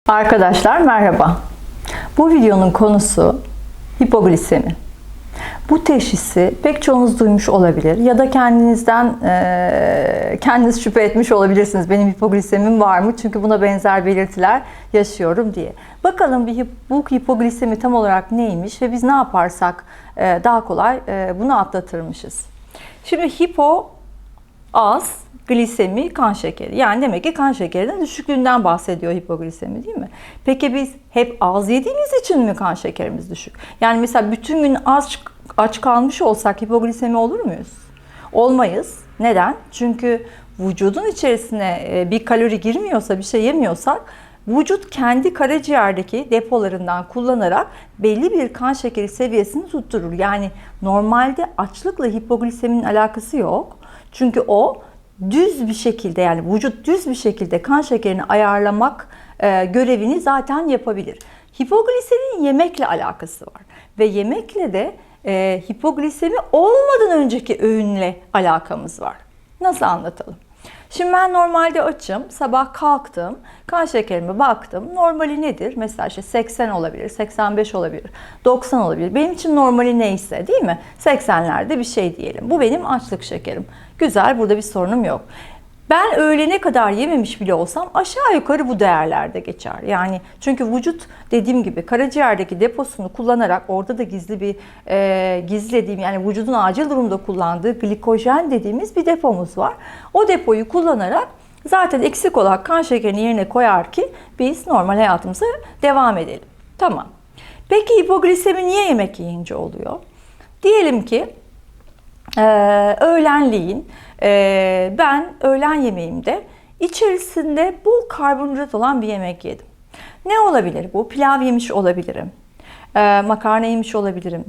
Arkadaşlar merhaba. Bu videonun konusu hipoglisemi. Bu teşhisi pek çoğunuz duymuş olabilir ya da kendiniz şüphe etmiş olabilirsiniz. Benim hipoglisemim var mı? Çünkü buna benzer belirtiler yaşıyorum diye. Bakalım bu hipoglisemi tam olarak neymiş ve biz ne yaparsak daha kolay bunu atlatırmışız. Şimdi hipo az, glisemi kan şekeri. Yani demek ki kan şekerinin düşüklüğünden bahsediyor hipoglisemi, değil mi? Peki biz hep az yediğimiz için mi kan şekerimiz düşük? Yani mesela bütün gün aç kalmış olsak hipoglisemi olur muyuz? Olmayız. Neden? Çünkü vücudun içerisine bir kalori girmiyorsa, bir şey yemiyorsak vücut kendi karaciğerdeki depolarından kullanarak belli bir kan şekeri seviyesini tutturur. Yani normalde açlıkla hipogliseminin alakası yok. Çünkü o düz bir şekilde, yani vücut düz bir şekilde kan şekerini ayarlamak görevini zaten yapabilir. Hipogliseminin yemekle alakası var ve yemekle de hipoglisemi olmadan önceki öğünle alakamız var. Nasıl anlatalım? Şimdi ben normalde açım, sabah kalktım, kan şekerime baktım. Normali nedir? Mesela işte 80 olabilir, 85 olabilir, 90 olabilir. Benim için normali neyse, değil mi? 80'lerde bir şey diyelim. Bu benim açlık şekerim. Güzel, burada bir sorunum yok. Ben öğlene kadar yememiş bile olsam aşağı yukarı bu değerlerde geçer. Yani çünkü vücut dediğim gibi karaciğerdeki deposunu kullanarak orada da gizlediğim, yani vücudun acil durumda kullandığı glikojen dediğimiz bir depomuz var. O depoyu kullanarak zaten eksik olan kan şekerini yerine koyar ki biz normal hayatımıza devam edelim. Tamam. Peki hipoglisemi niye yemek yiyince oluyor? Diyelim ki öğlenleyin ben öğlen yemeğimde içerisinde bol karbonhidrat olan bir yemek yedim. Ne olabilir bu? Pilav yemiş olabilirim. Makarna yemiş olabilirim.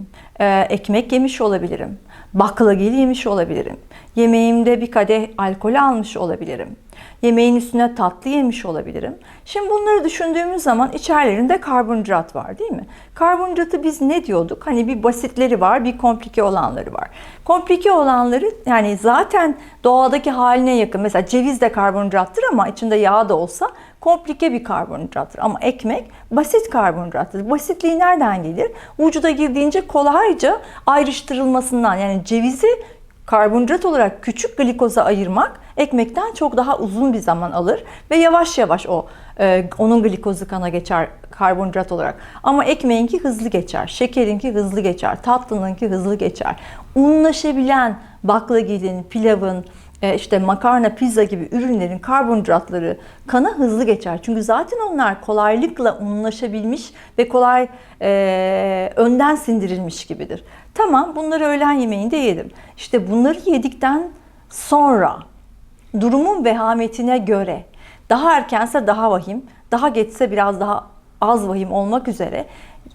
Ekmek yemiş olabilirim. Baklagil yemiş olabilirim. Yemeğimde bir kadeh alkol almış olabilirim. Yemeğin üstüne tatlı yemiş olabilirim. Şimdi bunları düşündüğümüz zaman içerilerinde karbonhidrat var, değil mi? Karbonhidratı biz ne diyorduk? Hani bir basitleri var, bir komplike olanları var. Komplike olanları yani zaten doğadaki haline yakın. Mesela ceviz de karbonhidrattır ama içinde yağ da olsa komplike bir karbonhidrattır. Ama ekmek basit karbonhidrattır. Basitliği nereden gelir? Vücuda girdiğince kolayca ayrıştırılmasından. Yani cevizi karbonhidrat olarak küçük glikoza ayırmak ekmekten çok daha uzun bir zaman alır ve yavaş yavaş onun glikozu kana geçer karbonhidrat olarak. Ama ekmeğinki hızlı geçer, şekerinki hızlı geçer, tatlınınki hızlı geçer. Unlaşabilen baklagilin, pilavın, işte makarna, pizza gibi ürünlerin karbonhidratları kana hızlı geçer. Çünkü zaten onlar kolaylıkla unlaşabilmiş ve kolay önden sindirilmiş gibidir. Tamam, bunları öğlen yemeğinde yedim. İşte bunları yedikten sonra durumun vehametine göre daha erkense daha vahim, daha geçse biraz daha az vahim olmak üzere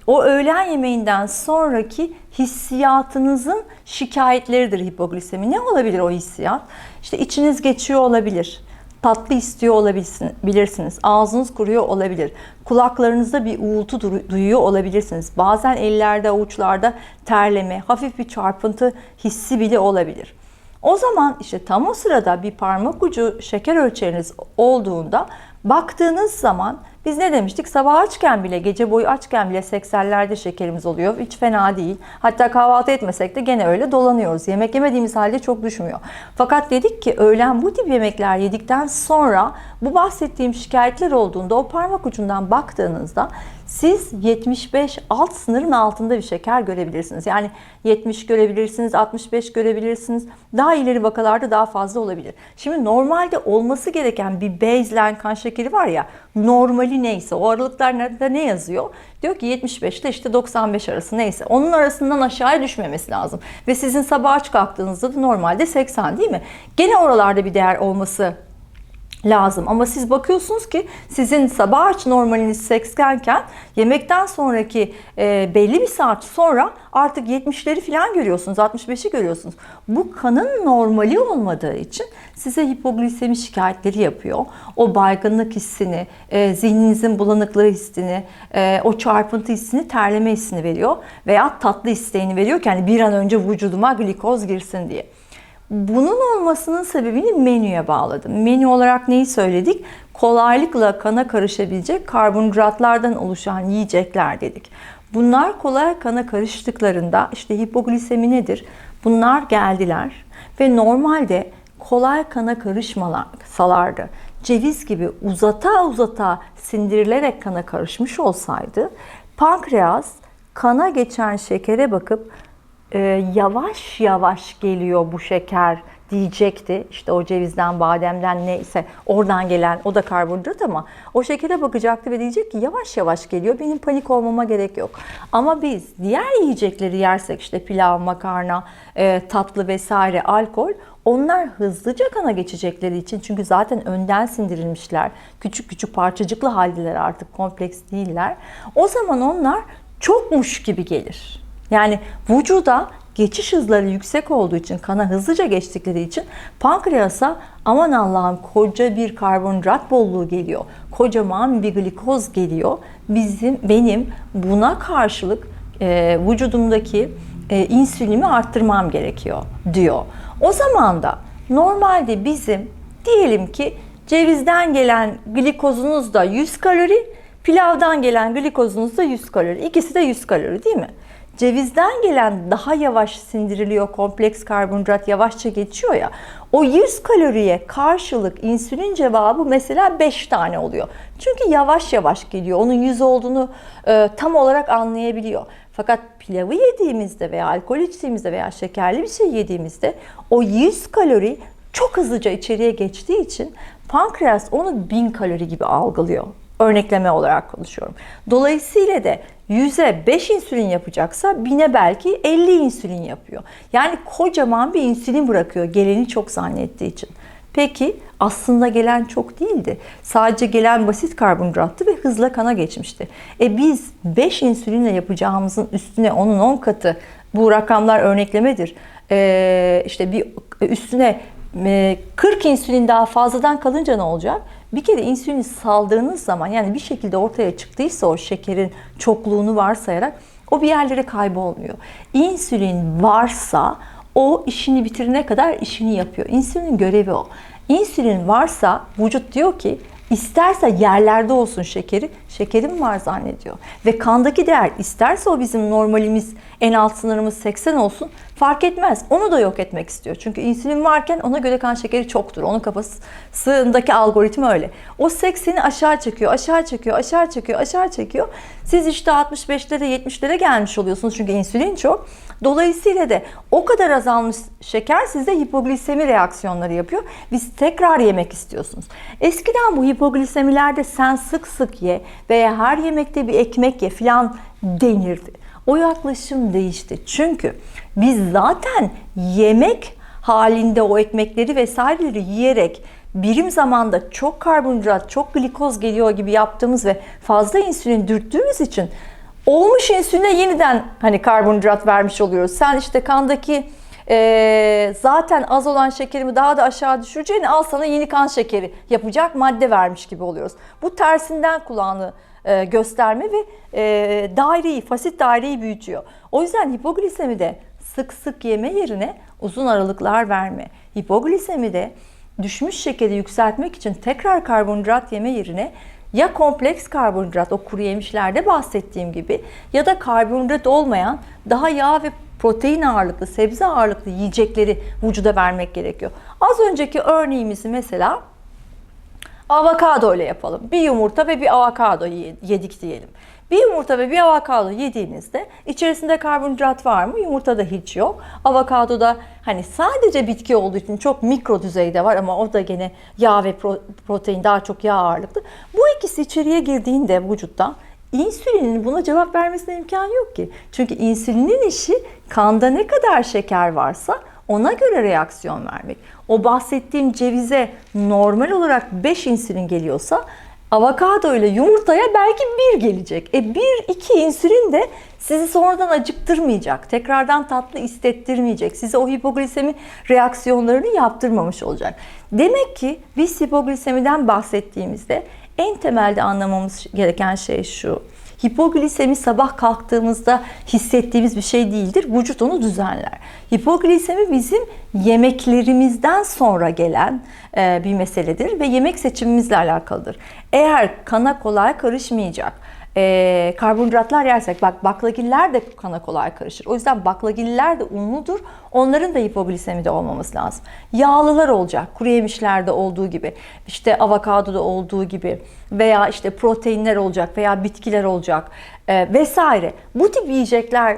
o öğlen yemeğinden sonraki hissiyatınızın şikayetleridir hipoglisemi. Ne olabilir o hissiyat? İşte içiniz geçiyor olabilir. Tatlı istiyor olabilirsiniz. Ağzınız kuruyor olabilir. Kulaklarınızda bir uğultu duyuyor olabilirsiniz. Bazen ellerde, avuçlarda terleme, hafif bir çarpıntı hissi bile olabilir. O zaman işte tam o sırada bir parmak ucu şeker ölçeriniz olduğunda baktığınız zaman biz ne demiştik? Sabah açken bile, gece boyu açken bile 80'lerde şekerimiz oluyor. Hiç fena değil. Hatta kahvaltı etmesek de gene öyle dolanıyoruz. Yemek yemediğimiz halde çok düşmüyor. Fakat dedik ki öğlen bu tip yemekler yedikten sonra bu bahsettiğim şikayetler olduğunda o parmak ucundan baktığınızda siz 75 alt sınırın altında bir şeker görebilirsiniz. Yani 70 görebilirsiniz, 65 görebilirsiniz. Daha ileri vakalarda daha fazla olabilir. Şimdi normalde olması gereken bir baseline kan şekeri var ya, normali neyse, o aralıklarda ne yazıyor? Diyor ki 75 ile işte 95 arası neyse. Onun arasından aşağıya düşmemesi lazım. Ve sizin sabah aç kalktığınızda da normalde 80, değil mi? Gene oralarda bir değer olması lazım. Ama siz bakıyorsunuz ki sizin sabah aç normaliniz 80 iken yemekten sonraki belli bir saat sonra artık 70'leri falan görüyorsunuz, 65'i görüyorsunuz. Bu kanın normali olmadığı için size hipoglisemi şikayetleri yapıyor. O baygınlık hissini, zihninizin bulanıklığı hissini, o çarpıntı hissini, terleme hissini veriyor veya tatlı isteğini veriyor ki hani bir an önce vücuduma glikoz girsin diye. Bunun olmasının sebebini menüye bağladım. Menü olarak neyi söyledik? Kolaylıkla kana karışabilecek karbonhidratlardan oluşan yiyecekler dedik. Bunlar kolay kana karıştıklarında işte hipoglisemi nedir? Bunlar geldiler ve normalde kolay kana karışmasalardı, ceviz gibi uzata uzata sindirilerek kana karışmış olsaydı, pankreas kana geçen şekere bakıp yavaş yavaş geliyor bu şeker diyecekti. İşte o cevizden, bademden neyse oradan gelen, o da karbonhidrat ama o şekere bakacaktı ve diyecek ki yavaş yavaş geliyor. Benim panik olmama gerek yok. Ama biz diğer yiyecekleri yersek işte pilav, makarna, tatlı vesaire, alkol, onlar hızlıca kana geçecekleri için, çünkü zaten önden sindirilmişler. Küçük küçük parçacıklı haldeler, artık kompleks değiller. O zaman onlar çokmuş gibi gelir. Yani vücuda geçiş hızları yüksek olduğu için, kana hızlıca geçtikleri için pankreasa aman Allah'ım koca bir karbonhidrat bolluğu geliyor. Kocaman bir glikoz geliyor. Benim buna karşılık vücudumdaki insülinimi arttırmam gerekiyor diyor. O zaman da normalde bizim diyelim ki cevizden gelen glikozunuz da 100 kalori, pilavdan gelen glikozunuz da 100 kalori. İkisi de 100 kalori değil mi? Cevizden gelen daha yavaş sindiriliyor, kompleks karbonhidrat yavaşça geçiyor ya. O 100 kaloriye karşılık insülin cevabı mesela 5 tane oluyor. Çünkü yavaş yavaş geliyor. Onun 100 olduğunu tam olarak anlayabiliyor. Fakat pilavı yediğimizde veya alkol içtiğimizde veya şekerli bir şey yediğimizde o 100 kalori çok hızlıca içeriye geçtiği için pankreas onu 1000 kalori gibi algılıyor. Örnekleme olarak konuşuyorum. Dolayısıyla da 100'e 5 insülin yapacaksa 1000'e belki 50 insülin yapıyor. Yani kocaman bir insülin bırakıyor geleni çok zannettiği için. Peki aslında gelen çok değildi. Sadece gelen basit karbonhidrattı ve hızla kana geçmişti. Biz 5 insülinle yapacağımızın üstüne onun 10 katı, bu rakamlar örneklemedir. İşte bir üstüne 40 insülin daha fazladan kalınca ne olacak? Bir kere insülini saldığınız zaman, yani bir şekilde ortaya çıktıysa o şekerin çokluğunu varsayarak, o bir yerlere kaybolmuyor. İnsülin varsa o işini bitirene kadar işini yapıyor. İnsülinin görevi o. İnsülin varsa vücut diyor ki isterse yerlerde olsun şekeri, şekerim var zannediyor. Ve kandaki değer isterse o bizim normalimiz, en alt sınırımız 80 olsun, fark etmez. Onu da yok etmek istiyor. Çünkü insülin varken ona göre kan şekeri çoktur. Onun kafasındaki algoritma öyle. O 80'i aşağı çekiyor, aşağı çekiyor, aşağı çekiyor, aşağı çekiyor. Siz işte 65'lere, 70'lere gelmiş oluyorsunuz çünkü insülin çok. Dolayısıyla da o kadar azalmış şeker sizde hipoglisemi reaksiyonları yapıyor. Biz tekrar yemek istiyorsunuz. Eskiden bu hipoglisemilerde sen sık sık ye veya her yemekte bir ekmek ye falan denirdi. O yaklaşım değişti. Çünkü biz zaten yemek halinde o ekmekleri vesaireleri yiyerek birim zamanda çok karbonhidrat, çok glikoz geliyor gibi yaptığımız ve fazla insülin dürttüğümüz için olmuş insüline yeniden hani karbonhidrat vermiş oluyoruz. Sen işte kandaki zaten az olan şekerimi daha da aşağı düşüreceğini, al sana yeni kan şekeri yapacak madde vermiş gibi oluyoruz. Bu tersinden kulağını gösterme ve fasit daireyi büyütüyor. O yüzden hipoglisemide sık sık yeme yerine uzun aralıklar verme. Hipoglisemide düşmüş şekeri yükseltmek için tekrar karbonhidrat yeme yerine ya kompleks karbonhidrat, o kuru yemişlerde bahsettiğim gibi, ya da karbonhidrat olmayan daha yağ ve protein ağırlıklı, sebze ağırlıklı yiyecekleri vücuda vermek gerekiyor. Az önceki örneğimizi mesela avokado ile yapalım. Bir yumurta ve bir avokado yedik diyelim. Bir yumurta ve bir avokado yediğinizde içerisinde karbonhidrat var mı? Yumurtada hiç yok. Avokadoda hani sadece bitki olduğu için çok mikro düzeyde var ama o da gene yağ ve protein, daha çok yağ ağırlıklı. Bu ikisi içeriye girdiğinde vücuttan insülinin buna cevap vermesine imkan yok ki. Çünkü insülinin işi kanda ne kadar şeker varsa ona göre reaksiyon vermek. O bahsettiğim cevize normal olarak 5 insülin geliyorsa avokado ile yumurtaya belki 1 gelecek. 1-2 insülin de sizi sonradan acıktırmayacak. Tekrardan tatlı istettirmeyecek. Size o hipoglisemi reaksiyonlarını yaptırmamış olacak. Demek ki biz hipoglisemiden bahsettiğimizde en temelde anlamamız gereken şey şu: Hipoglisemi sabah kalktığımızda hissettiğimiz bir şey değildir. Vücut onu düzenler. Hipoglisemi bizim yemeklerimizden sonra gelen bir meseledir ve yemek seçimimizle alakalıdır. Eğer kana kolay karışmayacak karbonhidratlar yersek, bak baklagiller de kana kolay karışır. O yüzden baklagiller de unludur. Onların da hipoglisemi de olmaması lazım. Yağlılar olacak. Kuru yemişlerde olduğu gibi, işte avokadoda olduğu gibi veya işte proteinler olacak veya bitkiler olacak vesaire. Bu tip yiyecekler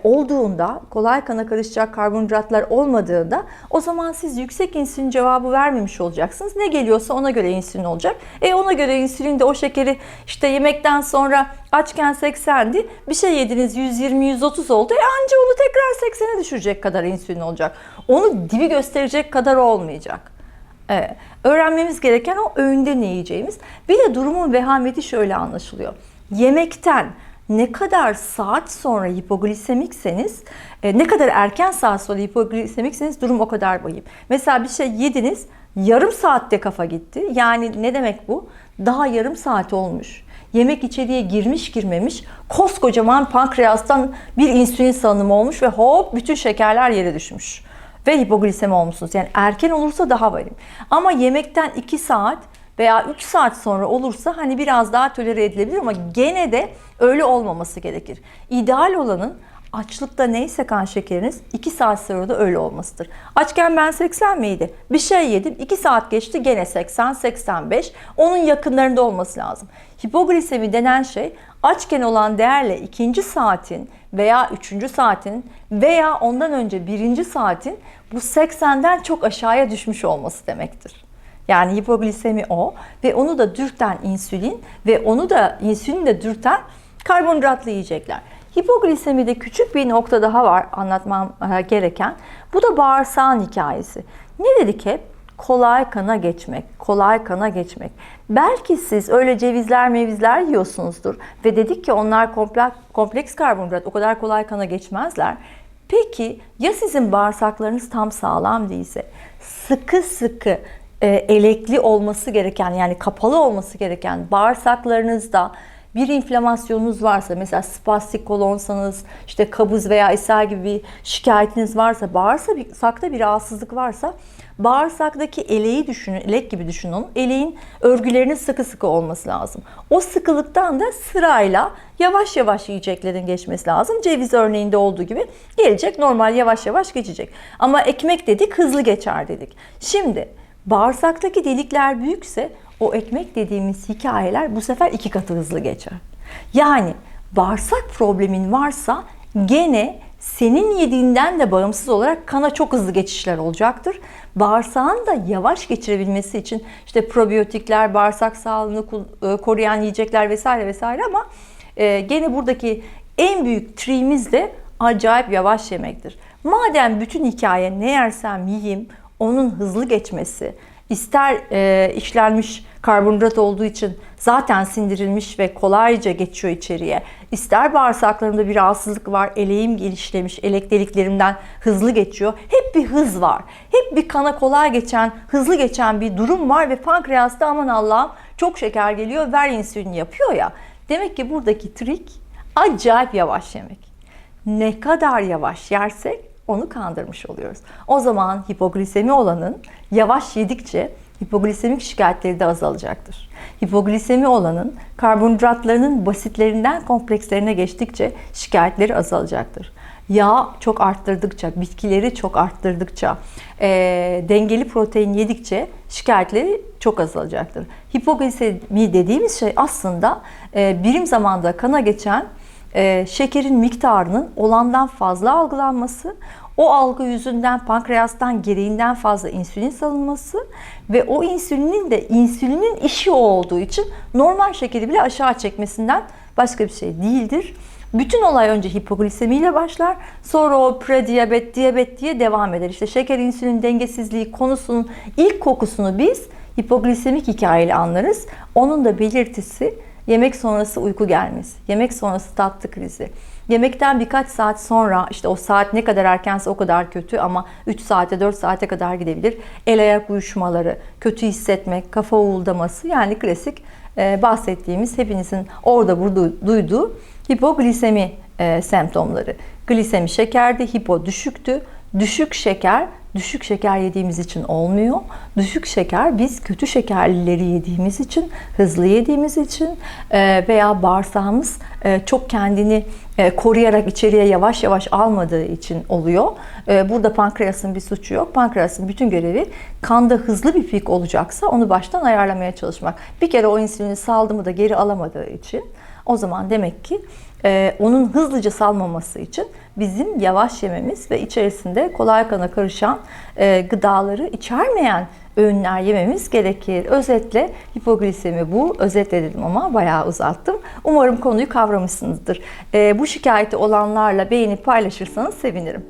olduğunda, kolay kana karışacak karbonhidratlar olmadığında, o zaman siz yüksek insülin cevabı vermemiş olacaksınız. Ne geliyorsa ona göre insülin olacak. Ona göre insülin de o şekeri işte yemekten sonra açken 80'di. Bir şey yediniz 120-130 oldu. Anca onu tekrar 80'e düşürecek kadar insülin olacak. Onu dibi gösterecek kadar olmayacak. Öğrenmemiz gereken o öğünde ne yiyeceğimiz. Bir de durumun vehameti şöyle anlaşılıyor. Yemekten ne kadar saat sonra hipoglisemikseniz, ne kadar erken saat sonra hipoglisemikseniz durum o kadar vahim. Mesela bir şey yediniz, yarım saatte kafa gitti. Yani ne demek bu? Daha yarım saat olmuş. Yemek içeriye girmiş girmemiş, koskocaman pankreastan bir insülin salınımı olmuş ve hop bütün şekerler yere düşmüş. Ve hipoglisemi olmuşsunuz. Yani erken olursa daha vahim. Ama yemekten 2 saat veya 3 saat sonra olursa hani biraz daha tolere edilebilir ama gene de öyle olmaması gerekir. İdeal olanın açlıkta neyse kan şekeriniz 2 saat sonra da öyle olmasıdır. Açken ben 80 miydi? Bir şey yedim, 2 saat geçti gene 80-85. Onun yakınlarında olması lazım. Hipoglisemi denen şey açken olan değerle 2. saatin veya 3. saatin veya ondan önce 1. saatin bu 80'den çok aşağıya düşmüş olması demektir. Yani hipoglisemi o ve onu da dürten insülin ve onu da insülin de dürten karbonhidratlı yiyecekler. Hipoglisemide küçük bir nokta daha var anlatmam gereken. Bu da bağırsağın hikayesi. Ne dedik hep? Kolay kana geçmek, kolay kana geçmek. Belki siz öyle cevizler mevizler yiyorsunuzdur ve dedik ki onlar kompleks karbonhidrat, o kadar kolay kana geçmezler. Peki ya sizin bağırsaklarınız tam sağlam değilse, sıkı sıkı elekli olması gereken, yani kapalı olması gereken bağırsaklarınızda bir inflamasyonunuz varsa, mesela spastik kolonsanız, işte kabız veya ishal gibi bir şikayetiniz varsa, bağırsakta bir rahatsızlık varsa, bağırsaktaki eleği düşünün, elek gibi düşünün. Eleğin örgülerinin sıkı sıkı olması lazım. O sıkılıktan da sırayla yavaş yavaş yiyeceklerin geçmesi lazım. Ceviz örneğinde olduğu gibi gelecek, normal yavaş yavaş geçecek. Ama ekmek dedik, hızlı geçer dedik. Şimdi bağırsaktaki delikler büyükse o ekmek dediğimiz hikayeler bu sefer 2 katı hızlı geçer. Yani bağırsak problemin varsa gene senin yediğinden de bağımsız olarak kana çok hızlı geçişler olacaktır. Bağırsağın da yavaş geçirebilmesi için işte probiyotikler, bağırsak sağlığını koruyan yiyecekler vesaire vesaire ama gene buradaki en büyük triğimiz de acayip yavaş yemektir. Madem bütün hikaye ne yersem yiyeyim onun hızlı geçmesi, ister işlenmiş karbonhidrat olduğu için zaten sindirilmiş ve kolayca geçiyor içeriye, ister bağırsaklarımda bir rahatsızlık var, eleğim gelişlemiş, elek deliklerimden hızlı geçiyor. Hep bir hız var. Hep bir kana kolay geçen, hızlı geçen bir durum var ve pankreasta aman Allah'ım çok şeker geliyor, ver insülin yapıyor ya. Demek ki buradaki trik acayip yavaş yemek. Ne kadar yavaş yersek onu kandırmış oluyoruz. O zaman hipoglisemi olanın yavaş yedikçe hipoglisemik şikayetleri de azalacaktır. Hipoglisemi olanın karbonhidratlarının basitlerinden komplekslerine geçtikçe şikayetleri azalacaktır. Yağ çok arttırdıkça, bitkileri çok arttırdıkça, dengeli protein yedikçe şikayetleri çok azalacaktır. Hipoglisemi dediğimiz şey aslında birim zamanda kana geçen şekerin miktarının olandan fazla algılanması, o algı yüzünden pankreastan gereğinden fazla insülin salınması ve o insülinin işi o olduğu için normal şekeri bile aşağı çekmesinden başka bir şey değildir. Bütün olay önce hipoglisemiyle başlar, sonra o prediyabet, diyabet diye devam eder. İşte şeker insülin dengesizliği konusunun ilk kokusunu biz hipoglisemik hikayeyle anlarız. Onun da belirtisi yemek sonrası uyku gelmesi, yemek sonrası tatlı krizi. Yemekten birkaç saat sonra, işte o saat ne kadar erkense o kadar kötü ama 3 saate 4 saate kadar gidebilir. El ayak uyuşmaları, kötü hissetmek, kafa uğuldaması, yani klasik bahsettiğimiz, hepinizin orada burada duyduğu hipoglisemi semptomları. Glisemi şekerdi, hipo düşüktü. Düşük şeker yediğimiz için olmuyor. Düşük şeker biz kötü şekerlileri yediğimiz için, hızlı yediğimiz için veya bağırsağımız çok kendini koruyarak içeriye yavaş yavaş almadığı için oluyor. Burada pankreasın bir suçu yok. Pankreasın bütün görevi kanda hızlı bir pik olacaksa onu baştan ayarlamaya çalışmak. Bir kere o insülini saldı mı da geri alamadığı için o zaman demek ki onun hızlıca salmaması için bizim yavaş yememiz ve içerisinde kolay kana karışan gıdaları içermeyen öğünler yememiz gerekir. Özetle hipoglisemi bu. Özetle dedim ama bayağı uzattım. Umarım konuyu kavramışsınızdır. Bu şikayeti olanlarla beğenip paylaşırsanız sevinirim.